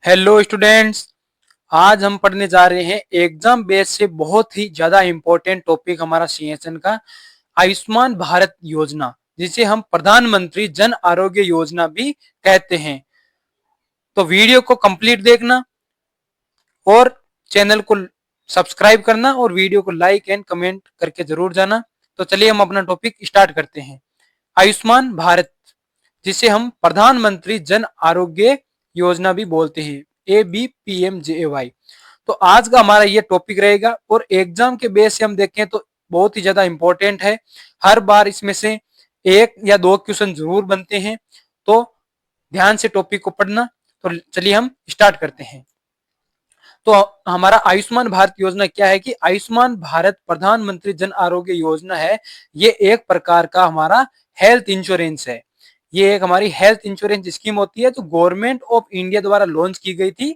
Hello students. आज हम पढ़ने जा रहे हैं एग्जाम बेस से बहुत ही ज्यादा इंपॉर्टेंट टॉपिक हमारा सीएसएन का आयुष्मान भारत योजना, जिसे हम प्रधानमंत्री जन आरोग्य योजना भी कहते हैं। तो वीडियो को कंप्लीट देखना और चैनल को सब्सक्राइब करना और वीडियो को लाइक एंड कमेंट करके जरूर जाना। तो चलिए हम अपना टॉपिक स्टार्ट करते हैं। आयुष्मान भारत, जिसे हम प्रधानमंत्री जन आरोग्य योजना भी बोलते हैं, ABPMJAY। तो आज का हमारा ये टॉपिक रहेगा और एग्जाम के बेस से हम देखें तो बहुत ही ज्यादा इंपॉर्टेंट है। हर बार इसमें से एक या दो क्वेश्चन जरूर बनते हैं, तो ध्यान से टॉपिक को पढ़ना। तो चलिए हम स्टार्ट करते हैं। तो हमारा आयुष्मान भारत योजना क्या है कि आयुष्मान भारत प्रधानमंत्री जन आरोग्य योजना है। ये एक प्रकार का हमारा हेल्थ इंश्योरेंस है। ये एक हमारी हेल्थ इंश्योरेंस स्कीम होती है जो गवर्नमेंट ऑफ इंडिया द्वारा लॉन्च की गई थी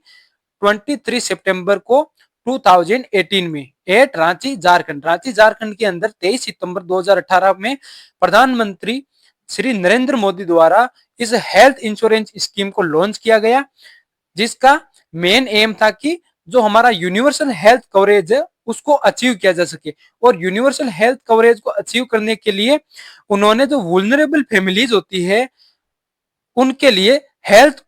23 सितंबर को 2018 में एट रांची झारखंड। रांची झारखंड के अंदर 23 सितंबर 2018 में प्रधानमंत्री श्री नरेंद्र मोदी द्वारा इस हेल्थ इंश्योरेंस स्कीम को लॉन्च किया गया, जिसका मेन एम था कि जो हमारा यूनिवर्सल हेल्थ कवरेज है उसको अचीव किया जा सके। और यूनिवर्सल हेल्थ कवरेज को अचीव करने के लिए उन्होंने जो वुल्नरेबल फैमिलीज होती है उनके लिए हेल्थ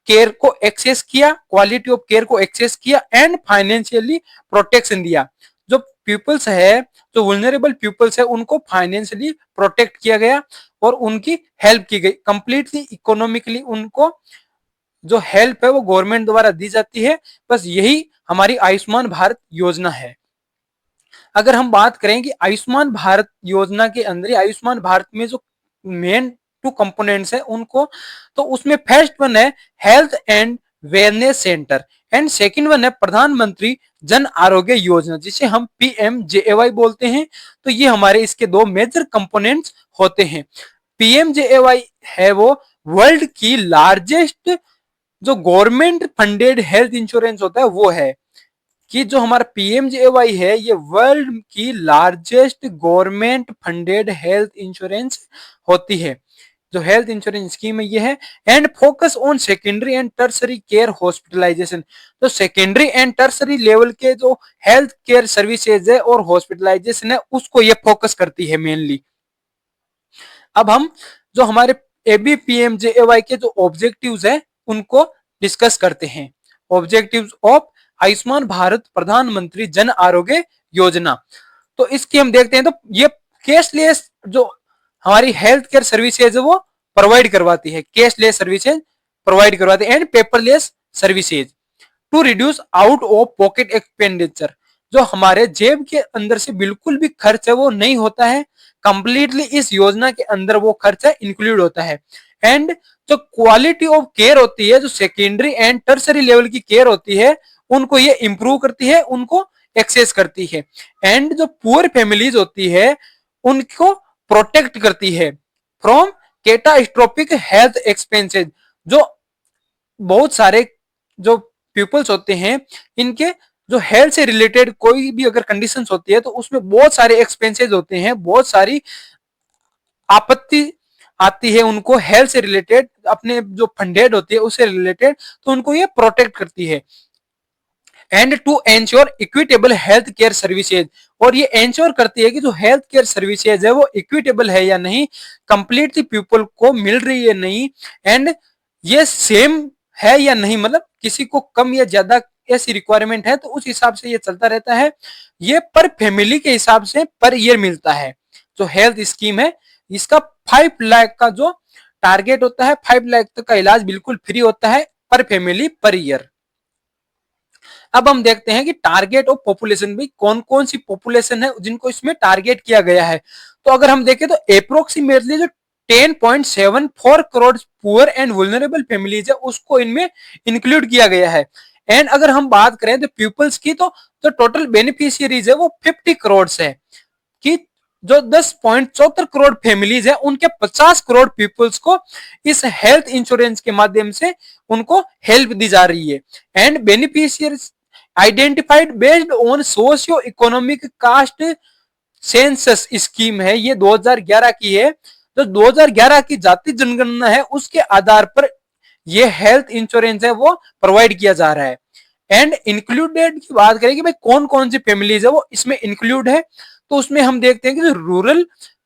केयर को एक्सेस किया, क्वालिटी ऑफ केयर को एक्सेस किया एंड फाइनेंशियली प्रोटेक्शन दिया। जो पीपल्स है, जो वुल्नरेबल पीपल्स है, उनको फाइनेंशियली प्रोटेक्ट किया गया और उनकी हेल्प की गई। कंप्लीटली इकोनॉमिकली उनको जो हेल्प है वो गवर्नमेंट द्वारा दी जाती है। बस यही हमारी आयुष्मान भारत योजना है। अगर हम बात करें कि आयुष्मान भारत योजना के अंदर आयुष्मान भारत में जो मेन टू कंपोनेंट्स है उनको, तो उसमें फर्स्ट वन है health and wellness centre and second one है प्रधानमंत्री जन आरोग्य योजना, जिसे हम PMJAY बोलते हैं। तो ये हमारे इसके दो मेजर कंपोनेंट्स होते हैं। PMJAY है वो वर्ल्ड की लार्जेस्ट जो गवर्नमेंट फंडेड हेल्थ इंश्योरेंस होता है वो है कि जो हमारा PMJAY है ये वर्ल्ड की largest government funded health insurance होती है। जो हेल्थ इंश्योरेंस स्कीम है ये है and focus on secondary and tertiary care hospitalisation. तो सेकेंडरी एंड टर्सरी लेवल के जो हेल्थ केयर सर्विसेज है और हॉस्पिटलाइजेशन है उसको ये फोकस करती है मेनली। अब हम जो हमारे ABPMJAY के जो ऑब्जेक्टिव्स है उनको डिस्कस करते हैं। ऑब्जेक्टिव्स ऑफ आयुष्मान भारत प्रधानमंत्री जन आरोग्य योजना। तो इसकी हम देखते हैं तो ये कैशलेस जो हमारी हेल्थ केयर सर्विसेज है वो प्रोवाइड करवाती है। कैशलेस सर्विसेज प्रोवाइड करवाती है and paperless services to reduce out of pocket expenditure. जो हमारे जेब के अंदर से बिल्कुल भी खर्च है वो नहीं होता है, कंप्लीटली इस योजना के अंदर वो खर्चा इंक्लूड होता है। एंड जो क्वालिटी ऑफ केयर होती है, जो सेकेंडरी एंड टर्सरी लेवल की केयर होती है, उनको ये इंप्रूव करती है, उनको एक्सेस करती है। एंड जो पुअर फैमिलीज होती है उनको प्रोटेक्ट करती है फ्रॉम कैटास्ट्रोफिक हेल्थ एक्सपेंसेस। जो बहुत सारे जो पीपल्स होते हैं इनके जो हेल्थ से रिलेटेड कोई भी अगर कंडीशंस होती है तो उसमें बहुत सारे एक्सपेंसेस होते हैं, बहुत सारी आपत्ति आती है उनको हेल्थ से रिलेटेड, अपने जो फंडेड होती है उससे रिलेटेड, तो उनको ये प्रोटेक्ट करती है। And to ensure equitable health care services, और ये एंश्योर करती है कि जो हेल्थ केयर सर्विसेज है वो इक्विटेबल है या नहीं, कंप्लीटली पीपल को मिल रही है नहीं, एंड ये सेम है या नहीं, मतलब किसी को कम या ज्यादा ऐसी रिक्वायरमेंट है तो उस हिसाब से ये चलता रहता है। ये पर फैमिली के हिसाब से पर ईयर मिलता है। जो हेल्थ स्कीम है इसका 5 लाख का जो टारगेट होता है, 5 लाख तक का इलाज बिल्कुल फ्री होता है पर फैमिली पर ईयर। अब हम देखते हैं कि टारगेट ऑफ पॉपुलेशन भी कौन कौन सी पॉपुलेशन है जिनको इसमें टारगेट किया गया है। तो अगर हम देखें तो अप्रोक्सीमेटली जो 10.74 करोड़ पुअर एंड वुल्नरेबल फैमिलीज है उसको इनमें इंक्लूड किया गया है। एंड अगर हम बात करें तो पीपल्स की, तो जो टोटल बेनिफिशियरीज है वो 50 करोड़ है कि जो 10.74 करोड़ फैमिलीज है उनके 50 करोड़ पीपल्स को इस हेल्थ इंश्योरेंस के माध्यम से उनको हेल्प दी जा रही है। And beneficiaries identified based on socio economic caste census scheme है, ये 2011 की है। तो 2011 की जाति जनगणना है उसके आधार पर ये हेल्थ इंश्योरेंस है वो प्रोवाइड किया जा रहा है। एंड इंक्लूडेड की बात करें कि भाई कौन कौन सी फैमिलीज है वो इसमें इंक्लूड है, तो उसमें हम देखते हैं कि जो रूरल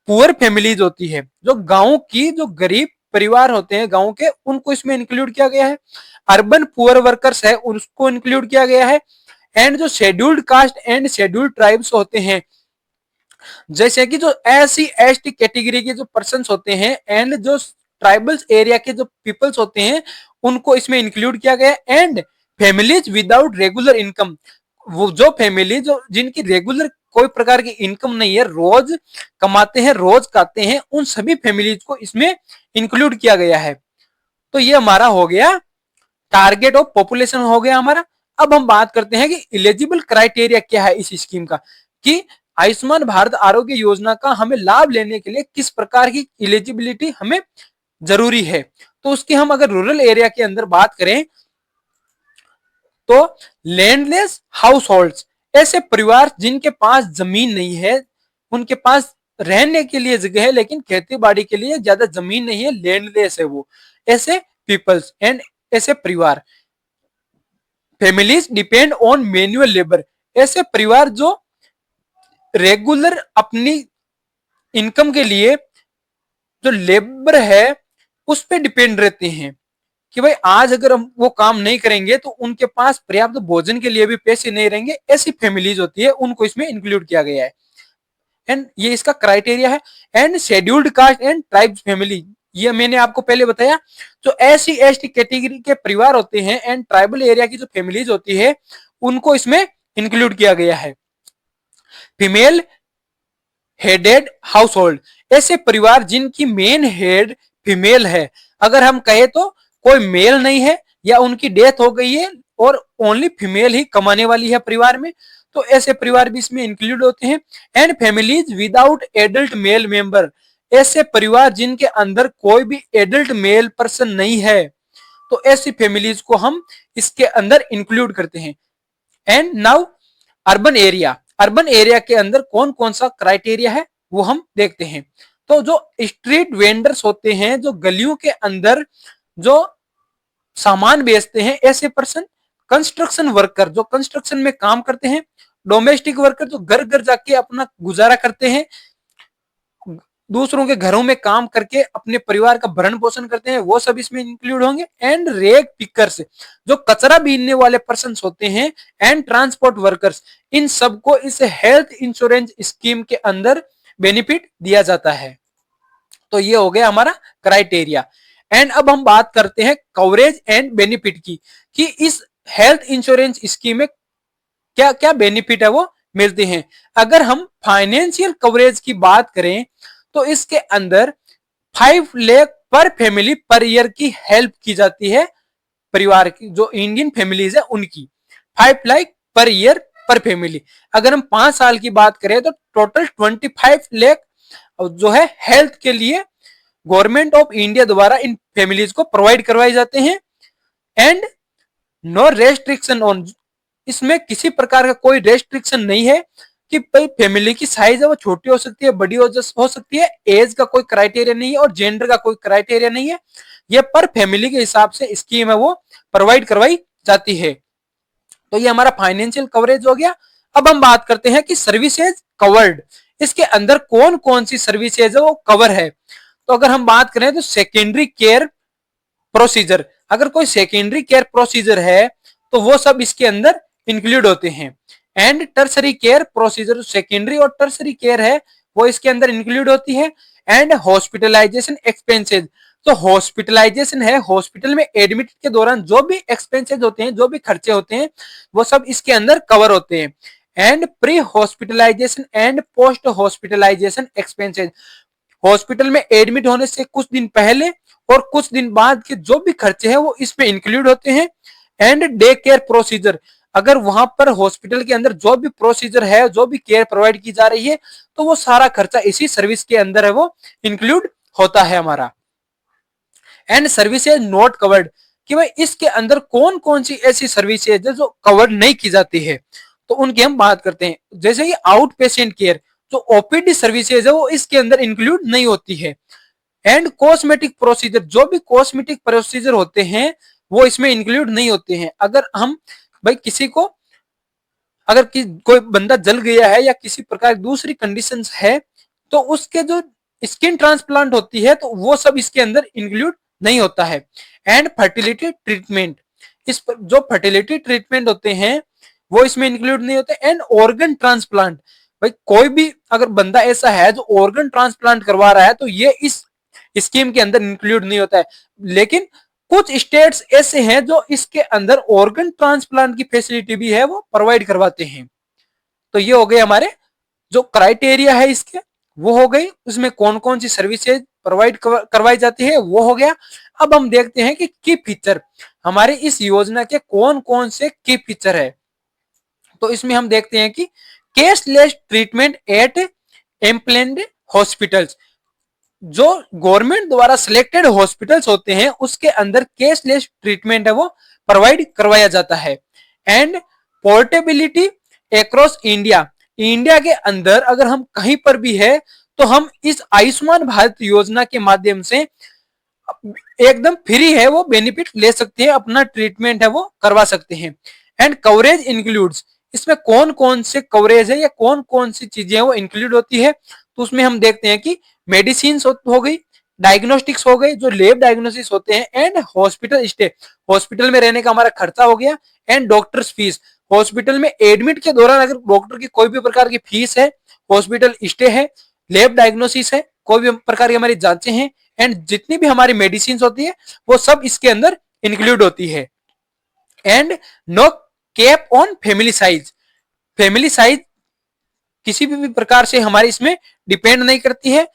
पुअर फैमिलीज होती है, जो गांव की जो गरीब परिवार होते हैं गांव के, उनको इसमें इंक्लूड किया गया है। अर्बन पुअर वर्कर्स है उसको इंक्लूड किया गया है। एंड जो scheduled caste and scheduled tribes होते हैं, जैसे कि जो SC ST कैटेगरी के जो पर्सन होते हैं एंड जो ट्राइबल्स एरिया के जो पीपल्स होते हैं, उनको इसमें इंक्लूड किया गया है। And families without regular income, वो जो फैमिली जो जिनकी रेगुलर कोई प्रकार की इनकम नहीं है, रोज कमाते हैं रोज खाते हैं, उन सभी फैमिलीज को इसमें इंक्लूड किया गया है। तो ये हमारा हो गया टारगेट ऑफ पॉपुलेशन हो गया हमारा। अब हम बात करते हैं कि इलिजिबल क्राइटेरिया क्या है इस स्कीम का, कि आयुष्मान भारत आरोग्य योजना का हमें लाभ लेने के लिए किस प्रकार की इलिजिबिलिटी हमें जरूरी है। तो उसकी हम अगर रूरल एरिया के अंदर बात करें तो लैंडलेस हाउस होल्ड्स, ऐसे परिवार जिनके पास जमीन नहीं है, उनके पास रहने के लिए जगह है लेकिन खेती बाड़ी के लिए ज्यादा जमीन नहीं है, लैंडलेस है वो, ऐसे पीपल्स एंड ऐसे परिवार। Families depend on manual labour, ऐसे परिवार जो रेगुलर अपनी इनकम के लिए जो लेबर है उस पर डिपेंड रहते हैं, कि भाई आज अगर हम वो काम नहीं करेंगे तो उनके पास पर्याप्त भोजन के लिए भी पैसे नहीं रहेंगे, ऐसी फैमिलीज होती है उनको इसमें इंक्लूड किया गया है। एंड ये इसका क्राइटेरिया है। And scheduled caste and tribes family, ये मैंने आपको पहले बताया, जो SC ST कैटेगरी के परिवार होते हैं एंड ट्राइबल एरिया की जो फैमिलीज होती है उनको इसमें इंक्लूड किया गया है। फीमेल हेडेड हाउस होल्ड, ऐसे परिवार जिनकी मेन हेड फीमेल है, अगर हम कहे तो कोई मेल नहीं है या उनकी डेथ हो गई है और ओनली फीमेल ही कमाने वाली है परिवार में, तो ऐसे परिवार भी इसमें इंक्लूड होते हैं। And families without adult male member, ऐसे परिवार जिनके अंदर कोई भी एडल्ट मेल पर्सन नहीं है, तो ऐसी फैमिलीज को हम इसके अंदर इंक्लूड करते हैं। And now urban area, urban area के अंदर कौन कौन सा क्राइटेरिया है वो हम देखते हैं। तो जो स्ट्रीट वेंडर्स होते हैं, जो गलियों के अंदर जो सामान बेचते हैं, ऐसे पर्सन, कंस्ट्रक्शन वर्कर जो कंस्ट्रक्शन में काम करते हैं, डोमेस्टिक वर्कर जो घर घर जाके अपना गुजारा करते हैं, दूसरों के घरों में काम करके अपने परिवार का भरण पोषण करते हैं, वो सब इसमें इंक्लूड होंगे। एंड रेग पिकर्स, जो कचरा बीनने वाले पर्सन होते हैं, एंड ट्रांसपोर्ट वर्कर्स, इन सबको इस हेल्थ इंश्योरेंस स्कीम के अंदर बेनिफिट दिया जाता है। तो ये हो गया हमारा क्राइटेरिया। एंड अब हम बात करते हैं कवरेज एंड बेनिफिट की, कि इस हेल्थ इंश्योरेंस स्कीम में क्या क्या बेनिफिट है वो मिलते हैं। अगर हम फाइनेंशियल कवरेज की बात करें तो इसके अंदर 5 लाख पर फैमिली पर ईयर की हेल्प की जाती है, परिवार की जो इंडियन फैमिलीज है उनकी 5 लाख पर ईयर पर फैमिली। अगर हम 5 साल की बात करें तो टोटल 25 लाख जो है हेल्थ के लिए गवर्नमेंट ऑफ इंडिया द्वारा इन फैमिलीज को प्रोवाइड करवाए जाते हैं। एंड नो रेस्ट्रिक्शन ऑन, इसमें किसी प्रकार का कोई रेस्ट्रिक्शन नहीं है कि भाई फैमिली की साइज है वो छोटी हो सकती है, बड़ी हो सकती है, एज का कोई क्राइटेरिया नहीं है और जेंडर का कोई क्राइटेरिया नहीं है, ये पर फैमिली के हिसाब से स्कीम है वो प्रोवाइड करवाई जाती है। तो ये हमारा फाइनेंशियल कवरेज हो गया। अब हम बात करते हैं कि सर्विसेज कवर्ड, इसके अंदर कौन कौन सी सर्विसेज है वो कवर है। तो अगर हम बात करें तो सेकेंडरी केयर प्रोसीजर, अगर कोई सेकेंडरी केयर प्रोसीजर है तो वो सब इसके अंदर इंक्लूड होते हैं। And tertiary care procedure, secondary और टर्सरी केयर है वो इसके अंदर इंक्लूड होती है। एंड हॉस्पिटलाइजेशन एक्सपेंसेस, तो हॉस्पिटलाइजेशन है, हॉस्पिटल में एडमिट के दौरान जो भी एक्सपेंसेस होते हैं, जो भी खर्चे होते हैं, वो सब इसके अंदर कवर होते हैं। And pre hospitalisation and post hospitalisation expenses, hospital में एडमिट होने से कुछ दिन पहले और कुछ दिन बाद के जो भी खर्चे हैं वो इसमें इंक्लूड होते हैं। एंड डे केयर प्रोसीजर, अगर वहां पर हॉस्पिटल के अंदर जो भी प्रोसीजर है, जो भी केयर प्रोवाइड की जा रही है, तो वो सारा खर्चा इसी सर्विस के अंदर है वो इंक्लूड होता है हमारा। एंड सर्विसेज नॉट कवर्ड, कि भाई इसके अंदर कौन कौन सी ऐसी सर्विसेज है जो कवर नहीं की जाती है, तो उनकी हम बात करते हैं। जैसे कि आउट पेशेंट केयर, जो ओपीडी सर्विसेज है वो इसके अंदर इंक्लूड नहीं होती है। एंड कॉस्मेटिक प्रोसीजर, जो भी कॉस्मेटिक प्रोसीजर होते हैं वो इसमें इंक्लूड नहीं होते हैं। अगर हम भाई किसी को अगर कोई बंदा जल गया है या किसी प्रकार दूसरी कंडीशंस है तो उसके जो स्किन ट्रांसप्लांट होती है तो वो सब इसके अंदर इंक्लूड नहीं होता है। एंड फर्टिलिटी ट्रीटमेंट, इस जो फर्टिलिटी ट्रीटमेंट होते हैं वो इसमें इंक्लूड नहीं होते। एंड ऑर्गन ट्रांसप्लांट, भाई कोई भी अगर बंदा ऐसा है जो ऑर्गन ट्रांसप्लांट करवा रहा है तो ये इस स्कीम के अंदर इंक्लूड नहीं होता है। लेकिन कुछ स्टेट्स ऐसे हैं जो इसके अंदर ऑर्गन ट्रांसप्लांट की फैसिलिटी भी है वो प्रोवाइड करवाते हैं। तो ये हो गए हमारे जो क्राइटेरिया है इसके, वो हो गई, उसमें कौन कौन सी सर्विसेज प्रोवाइड करवाई जाती है वो हो गया। अब हम देखते हैं कि की फीचर, हमारे इस योजना के कौन कौन से की फीचर है। तो इसमें हम देखते हैं कि कैशलेस ट्रीटमेंट एट एम्प्लैंड हॉस्पिटल्स, जो गवर्नमेंट द्वारा सिलेक्टेड हॉस्पिटल्स होते हैं उसके अंदर कैशलेस ट्रीटमेंट है वो प्रोवाइड करवाया जाता है। And portability across India, India के अंदर अगर हम कहीं पर भी है तो हम इस आयुष्मान भारत योजना के माध्यम से एकदम फ्री है वो बेनिफिट ले सकते हैं, अपना ट्रीटमेंट है वो करवा सकते हैं। एंड कवरेज इंक्लूड्स, इसमें कौन कौन से कवरेज है या कौन कौन सी चीजें वो इंक्लूड होती है। तो उसमें हम देखते हैं कि मेडिसिन हो गई, डायग्नोस्टिक्स हो गई, जो लेब डायग्नोसिस होते हैं, एंड हॉस्पिटल स्टे, हॉस्पिटल में रहने का हमारा खर्चा हो गया, एंड डॉक्टर्स फीस, हॉस्पिटल में एडमिट के दौरान अगर डॉक्टर की कोई भी प्रकार की फीस है, हॉस्पिटल स्टे है, लेब डायग्नोसिस है, कोई भी प्रकार की हमारी जांचें हैं, एंड जितनी भी हमारी मेडिसिन होती है वो सब इसके अंदर इंक्लूड होती है। And no cap on family size, family size किसी भी प्रकार से हमारी इसमें डिपेंड नहीं करती है,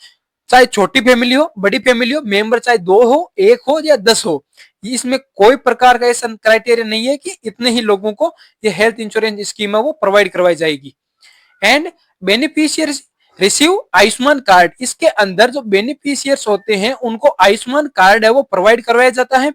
चाहे छोटी फैमिली हो बड़ी फैमिली हो, मेंबर चाहे 2 हो, 1 हो या 10 हो, इसमें कोई प्रकार का ऐसा क्राइटेरिया नहीं है कि इतने ही लोगों को ये हेल्थ इंश्योरेंस स्कीम है वो प्रोवाइड करवाई जाएगी। And beneficiaries receive Ayushman card, इसके अंदर जो बेनिफिशियर्स होते हैं उनको आयुष्मान कार्ड है वो प्रोवाइड करवाया जाता है।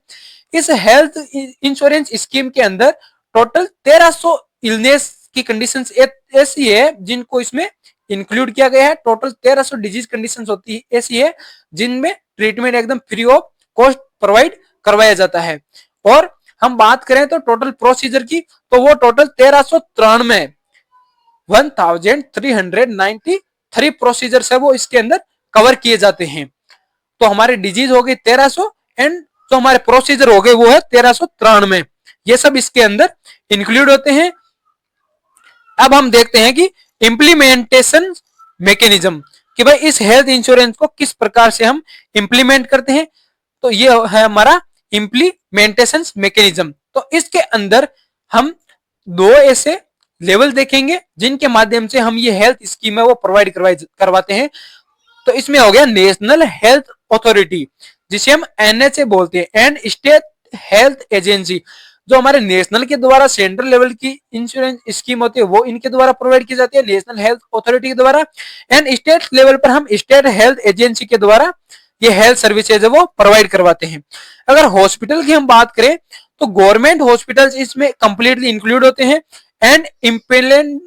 इस हेल्थ इंश्योरेंस स्कीम के अंदर टोटल 1300 इलनेस की कंडीशंस ऐसी है जिनको इसमें इंक्लूड किया गया है। टोटल 1300 डिजीज कंडीशंस होती है ऐसी है जिनमें ट्रीटमेंट एकदम फ्री ऑफ कॉस्ट प्रोवाइड करवाया जाता है। और हम बात करें तो टोटल प्रोसीजर की, तो वो टोटल 1393 1393 प्रोसीजर्स है वो इसके अंदर कवर किए जाते हैं। तो हमारे डिजीज हो गई 1300 एंड जो हमारे प्रोसीजर हो गए वो है 1393, ये सब इसके अंदर इंक्लूड होते हैं। अब हम देखते हैं कि इंप्लीमेंटेशन मैकेनिज्म, कि भाई इस हेल्थ इंश्योरेंस को किस प्रकार से हम इंप्लीमेंट करते हैं। तो ये है हमारा इंप्लीमेंटेशन मैकेनिज्म। तो इसके अंदर हम 2 ऐसे लेवल देखेंगे जिनके माध्यम से हम ये हेल्थ स्कीम है वो प्रोवाइड करवाते हैं। तो इसमें हो गया नेशनल हेल्थ अथॉरिटी, जिसे हम एनएचए बोलते हैं, एंड स्टेट हेल्थ एजेंसी, जो हमारे नेशनल के द्वारा सेंट्रल लेवल की इंश्योरेंस स्कीम होती है वो इनके द्वारा प्रोवाइड की जाती है, नेशनल हेल्थ अथॉरिटी के द्वारा। एंड स्टेट लेवल पर हम स्टेट हेल्थ एजेंसी के द्वारा ये हेल्थ सर्विसेज है वो प्रोवाइड करवाते हैं। अगर हॉस्पिटल की हम बात करें तो गवर्नमेंट हॉस्पिटल्स इसमें कंप्लीटली इंक्लूड होते हैं, एंड इंपेलेंट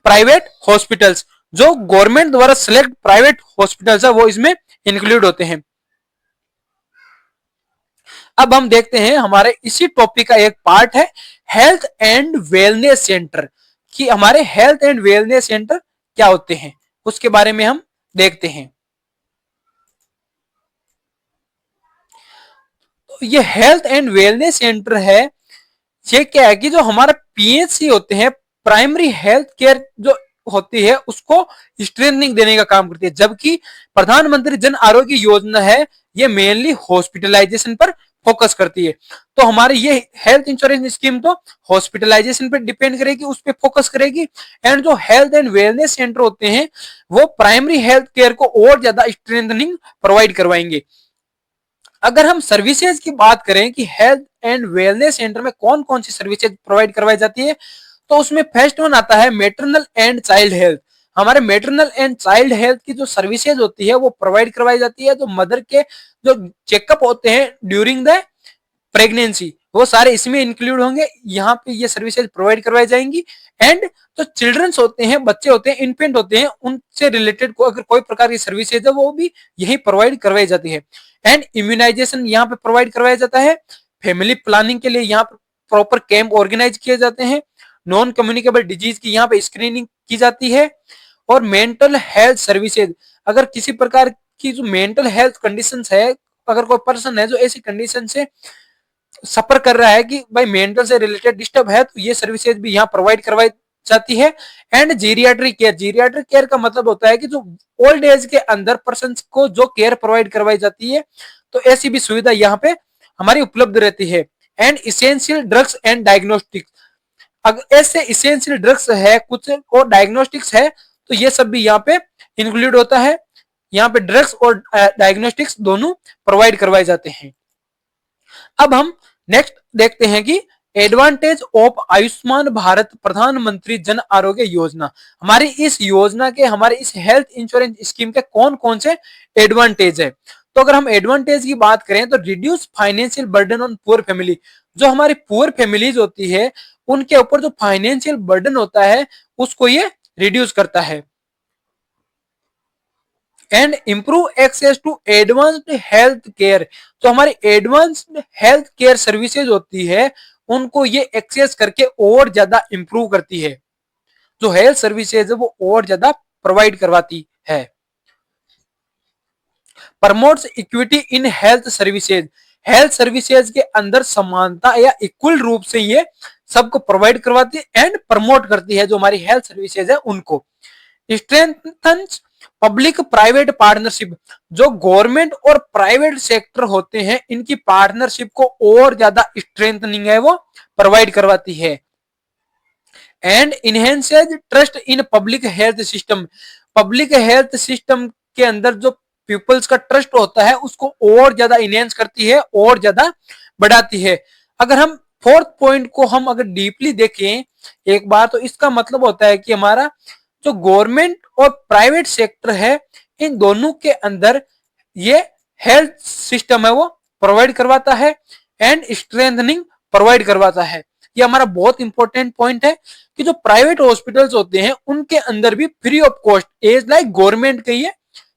प्राइवेट हॉस्पिटल्स, जो गवर्नमेंट द्वारा सिलेक्ट प्राइवेट हॉस्पिटल्स है वो इसमें इंक्लूड होते हैं। अब हम देखते हैं हमारे इसी टॉपिक का एक पार्ट है हेल्थ एंड वेलनेस सेंटर, कि हमारे हेल्थ एंड वेलनेस सेंटर क्या होते हैं उसके बारे में हम देखते हैं। तो ये हेल्थ एंड वेलनेस सेंटर है, ये क्या है कि जो हमारा पीएचसी होते हैं, प्राइमरी हेल्थ केयर जो होती है उसको स्ट्रेंथनिंग देने का काम करती है, जबकि प्रधानमंत्री जन आरोग्य योजना है ये मेनली हॉस्पिटलाइजेशन पर फोकस करती है। तो हमारी ये हेल्थ इंश्योरेंस स्कीम तो हॉस्पिटलाइजेशन पर डिपेंड करेगी, उस पर फोकस करेगी। एंड जो हेल्थ एंड वेलनेस सेंटर होते हैं वो प्राइमरी हेल्थ केयर को और ज्यादा स्ट्रेंथनिंग प्रोवाइड करवाएंगे। अगर हम सर्विसेज की बात करें कि हेल्थ एंड वेलनेस सेंटर में कौन कौन सी सर्विसेज प्रोवाइड करवाई जाती है, तो उसमें फर्स्ट वन आता है मैटरनल एंड चाइल्ड हेल्थ। हमारे मैटरनल एंड चाइल्ड हेल्थ की जो सर्विसेज होती है वो प्रोवाइड करवाई जाती है, जो मदर के जो चेकअप होते हैं ड्यूरिंग द प्रेगनेंसी वो सारे इसमें इंक्लूड होंगे, यहाँ पे ये सर्विसेज प्रोवाइड करवाई जाएंगी। एंड जो चिल्ड्रंस होते हैं, बच्चे होते हैं, इन्फेंट होते हैं, उनसे रिलेटेड को अगर कोई प्रकार की सर्विसेज है वो भी यही प्रोवाइड करवाई जाती है। एंड इम्यूनाइजेशन यहाँ पे प्रोवाइड करवाया जाता है। फैमिली प्लानिंग के लिए यहाँ पे प्रॉपर कैंप ऑर्गेनाइज किए जाते हैं। नॉन कम्युनिकेबल डिजीज की यहाँ पे स्क्रीनिंग की जाती है। और मेंटल हेल्थ सर्विसेज, अगर किसी प्रकार की जो मेंटल हेल्थ कंडीशन है, अगर कोई पर्सन है जो ऐसी कंडीशन से सफर कर रहा है कि भाई मेंटल से रिलेटेड डिस्टर्ब है, तो ये सर्विसेज भी यहाँ प्रोवाइड करवाई जाती है। And geriatric care, geriatric care का मतलब होता है कि जो ओल्ड एज के अंदर पर्सन को जो केयर प्रोवाइड करवाई जाती है, तो ऐसी भी सुविधा यहाँ पे हमारी उपलब्ध रहती है। And essential drugs and diagnostics, अगर ऐसे इसेंशियल ड्रग्स है कुछ और डायग्नोस्टिक्स है, तो ये सब भी यहाँ पे इंक्लूड होता है। यहाँ पे ड्रग्स और डायग्नोस्टिक्स दोनों प्रोवाइड करवाए जाते हैं। अब हम नेक्स्ट देखते हैं कि एडवांटेज ऑफ आयुष्मान भारत प्रधानमंत्री जन आरोग्य योजना। हमारी इस योजना के, हमारे इस हेल्थ इंश्योरेंस स्कीम के कौन कौन से एडवांटेज है। तो अगर हम एडवांटेज की बात करें तो reduce financial burden on poor family, जो हमारी पुअर फैमिलीज होती है उनके ऊपर जो फाइनेंशियल बर्डन होता है उसको ये रिड्यूस करता है। And improve access to advanced health care, तो हमारी एडवांस्ड हेल्थ केयर सर्विसेज होती है उनको ये एक्सेस करके और ज्यादा इंप्रूव करती है। जो हेल्थ सर्विसेज है वो और ज्यादा प्रोवाइड करवाती है। Promotes equity in health services, health services के अंदर समानता या इक्वल रूप से ये सबको प्रोवाइड करवाती है एंड प्रमोट करती है जो हमारी हेल्थ सर्विसेज है उनको। स्ट्रेंथन्स पब्लिक प्राइवेट पार्टनरशिप, जो गवर्नमेंट और प्राइवेट सेक्टर होते हैं इनकी पार्टनरशिप को और ज्यादा स्ट्रेंथनिंग है वो प्रोवाइड करवाती है। And enhances trust in public health system, public health system के अंदर जो पीपल्स का ट्रस्ट होता है उसको और ज्यादा इनहेंस करती है और ज्यादा बढ़ाती है। अगर हम फोर्थ पॉइंट को हम अगर डीपली देखें एक बार, तो इसका मतलब होता है कि हमारा जो गवर्नमेंट और प्राइवेट सेक्टर है इन दोनों के अंदर ये हेल्थ सिस्टम है वो प्रोवाइड करवाता है एंड स्ट्रेंथनिंग प्रोवाइड करवाता है। ये हमारा बहुत इंपॉर्टेंट पॉइंट है कि जो प्राइवेट हॉस्पिटल्स होते हैं उनके अंदर भी free of cost as like government के ये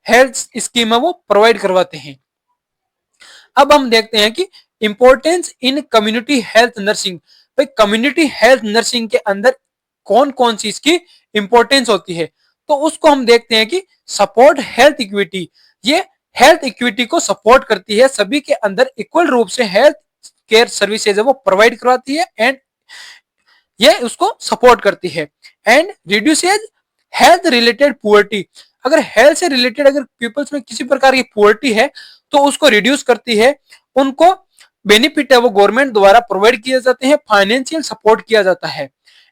हेल्थ स्कीम है वो प्रोवाइड करवाते हैं। अब हम देखते हैं कि importance in community health nursing, भाई कम्युनिटी हेल्थ नर्सिंग के अंदर कौन कौन सी इसकी इंपॉर्टेंस होती है, तो उसको हम देखते हैं कि सपोर्ट हेल्थ इक्विटी, ये हेल्थ इक्विटी को सपोर्ट करती है, सभी के अंदर इक्वल रूप से हेल्थ केयर सर्विसेज है वो प्रोवाइड करवाती है एंड ये उसको सपोर्ट करती है। And reduces health related poverty, अगर हेल्थ से रिलेटेड अगर पीपल्स में किसी प्रकार की पुअर्टी है तो उसको रिड्यूस करती है, उनको बेनिफिट है वो गवर्नमेंट द्वारा प्रोवाइड किए जाते हैं, फाइनेंशियल सपोर्ट किया जाता है।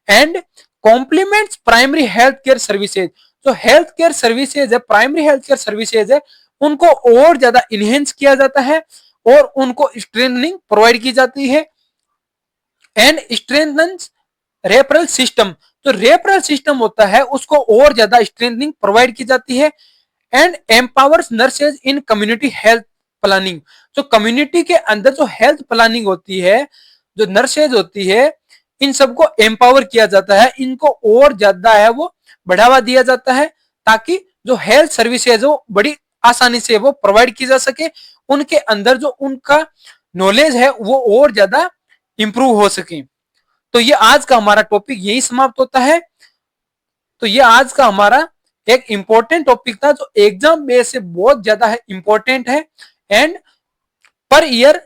And complements primary health care services, जो हेल्थ केयर सर्विसेज है, प्राइमरी हेल्थ केयर सर्विसेज है, उनको और ज्यादा इनहेंस किया जाता है और उनको स्ट्रेंथनिंग प्रोवाइड की जाती है। एंड स्ट्रेंथन्स रेफरल सिस्टम, जो रेफरल सिस्टम होता है उसको और ज्यादा स्ट्रेंथनिंग प्रोवाइड की जाती है। And empowers nurses in community health planning, जो कम्युनिटी के अंदर जो हेल्थ प्लानिंग होती है, जो नर्सेज होती है, इन सबको एम्पावर किया जाता है, इनको और ज्यादा है वो बढ़ावा दिया जाता है ताकि जो हेल्थ सर्विसेज हो बड़ी आसानी से वो प्रोवाइड की जा सके, उनके अंदर जो उनका नॉलेज है वो और ज्यादा इंप्रूव हो सके। तो ये आज का हमारा टॉपिक यही समाप्त होता है। तो ये आज का हमारा एक इंपॉर्टेंट टॉपिक था जो एग्जाम बेस से बहुत ज्यादा है इंपॉर्टेंट है। एंड पर ईयर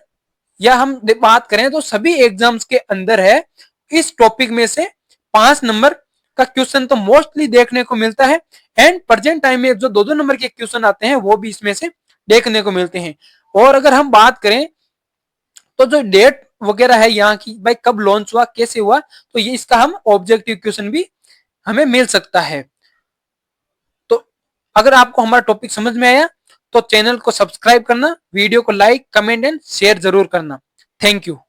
या हम बात करें तो सभी एग्जाम्स के अंदर है, इस टॉपिक में से 5 नंबर का क्वेश्चन तो मोस्टली देखने को मिलता है एंड प्रेजेंट टाइम में जो 2-2 नंबर के क्वेश्चन आते हैं वो भी इसमें से देखने को मिलते हैं। और अगर हम बात करें तो जो डेट वगैरह है यहाँ की, भाई कब लॉन्च हुआ, कैसे हुआ, तो ये इसका हम ऑब्जेक्टिव क्वेश्चन भी हमें मिल सकता है। तो अगर आपको हमारा टॉपिक समझ में आया तो चैनल को सब्सक्राइब करना, वीडियो को लाइक, कमेंट एंड शेयर जरूर करना। Thank you.